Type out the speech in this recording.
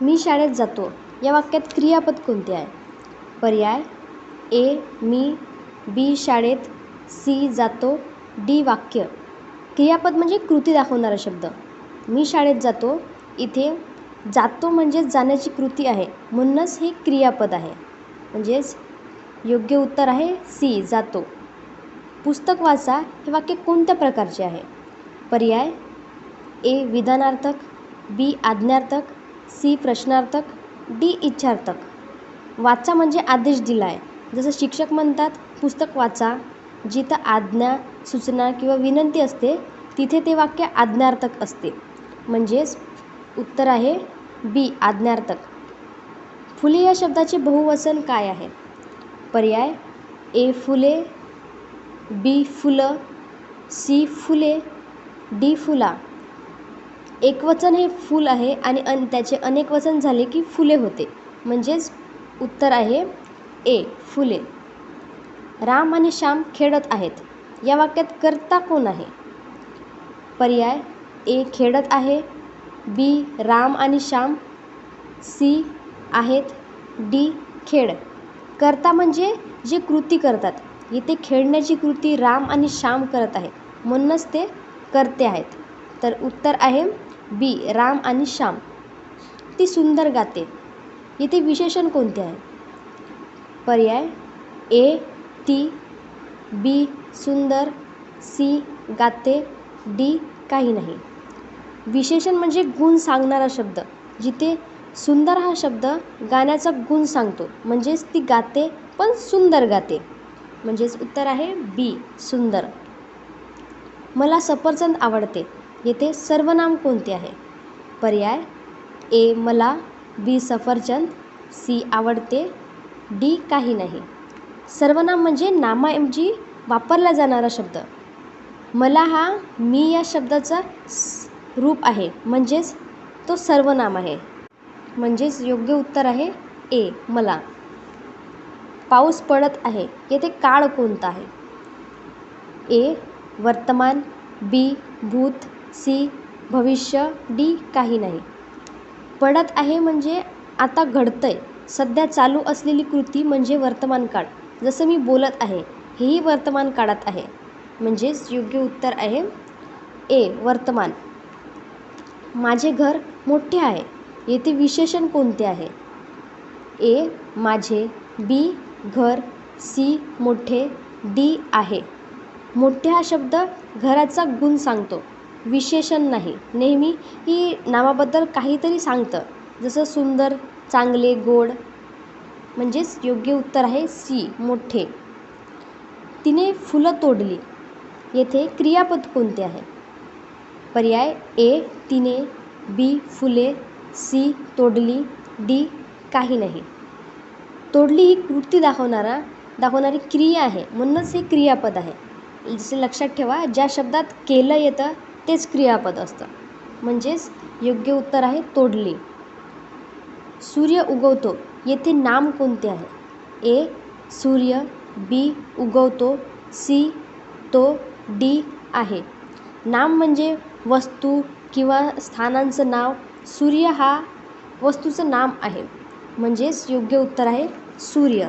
मी शाळेत जातो या वाक्यात क्रियापद कोणते आहे? पर्याय ए मी, बी शाळेत, सी जातो, डी वाक्य. क्रियापद म्हणजे कृती दाखवणारा शब्द. मी शाळेत जातो, इथे जातो म्हणजे जाण्याची कृती आहे, म्हणूनच हे क्रियापद आहे. म्हणजेच योग्य उत्तर आहे सी जातो. पुस्तक वाचा हे वाक्य कोणत्या प्रकारचे आहे? पर्याय ए विधानार्थक, बी आज्ञार्थक, सी प्रश्नार्थक, डी इच्छार्थक. वाचा म्हणजे आदेश दिला आहे. जसं शिक्षक म्हणतात पुस्तक वाचा, जिथं आज्ञा, सूचना किंवा विनंती असते तिथे ते वाक्य आज्ञार्थक असते. म्हणजेच उत्तर आहे बी आज्ञार्थक. फुले या शब्दाचे बहुवचन काय आहे? पर्याय ए फुले, बी फुलं, सी फुले, डी फुला. एकवचन हे फूल आहे आणि त्याचे अनेक वचन झाले की फुले होते. म्हणजेच उत्तर आहे ए फुले. राम आणि श्याम खेळत आहेत या वाक्यात कर्ता कोण आहे? पर्याय ए खेळत आहे, बी राम आणि श्याम, सी आहेत, डी खेळ. कर्ता म्हणजे जे कृती करतात. इथे खेळण्याची कृती राम आणि श्याम करत आहेत, म्हणूनच ते कर्ते आहेत. तर उत्तर आहे बी राम आणि श्याम. ती सुंदर गाते. इथे विशेषण कोणते आहे? पर्याय ए ती, बी सुंदर, सी गाते, डी काही नाही. विशेषण म्हणजे गुण सांगणारा शब्द. जिथे सुंदर हा शब्द गाण्याचा गुण सांगतो, म्हणजेच ती गाते पण सुंदर गाते. म्हणजेच उत्तर आहे बी सुंदर. मला सफरचंद आवडते येथे सर्वनाम कोणते आहे? पर्याय ए मला, बी सफरचंद, सी आवडते, डी काही नाही. सर्वनाम म्हणजे नामाऐवजी वापरला जाणारा शब्द. मला हा मी या शब्दाचा रूप आहे, म्हणजेच तो सर्वनाम आहे. म्हणजेच योग्य उत्तर आहे ए मला. पाऊस पडत आहे येथे काळ कोणता आहे? ए वर्तमान, बी भूत, सी भविष्य, डी काही नाही. पडत आहे म्हणजे आता घडतंय, सध्या चालू असलेली कृती म्हणजे वर्तमान काळ. जसं मी बोलत आहे हेही वर्तमान काळात आहे. म्हणजेच योग्य उत्तर आहे ए वर्तमान. माझे घर मोठे आहे येथे विशेषण कोणते आहे? ए माझे, बी घर, सी मोठे, डी आहे. मोठे हा शब्द घराचा गुण सांगतो, विशेषण नाही. नेहमी ही नावाबद्दल काहीतरी सांगतं, जसं सुंदर, चांगले, गोड. म्हणजेच योग्य उत्तर आहे सी मोठे. तिने फुलं तोडली येथे क्रियापद कोणते आहे? पर्याय ए तिने, बी फुले, सी तोडली, डी काही नाही. तोडली ही कृती दाखवणारी क्रिया आहे, म्हणूनच हे क्रियापद आहे. जसे लक्षात ठेवा, ज्या शब्दात केलं येतं तेच क्रियापद असतं. म्हणजेच योग्य उत्तर आहे तोडली. सूर्य उगवतो येथे नाम कोणते आहे? ए सूर्य, बी उगवतो, सी तो, डी आहे. नाम म्हणजे वस्तू किंवा स्थानांचं नाव. सूर्य हा वस्तूचं नाम आहे. म्हणजेच योग्य उत्तर आहे सूर्य.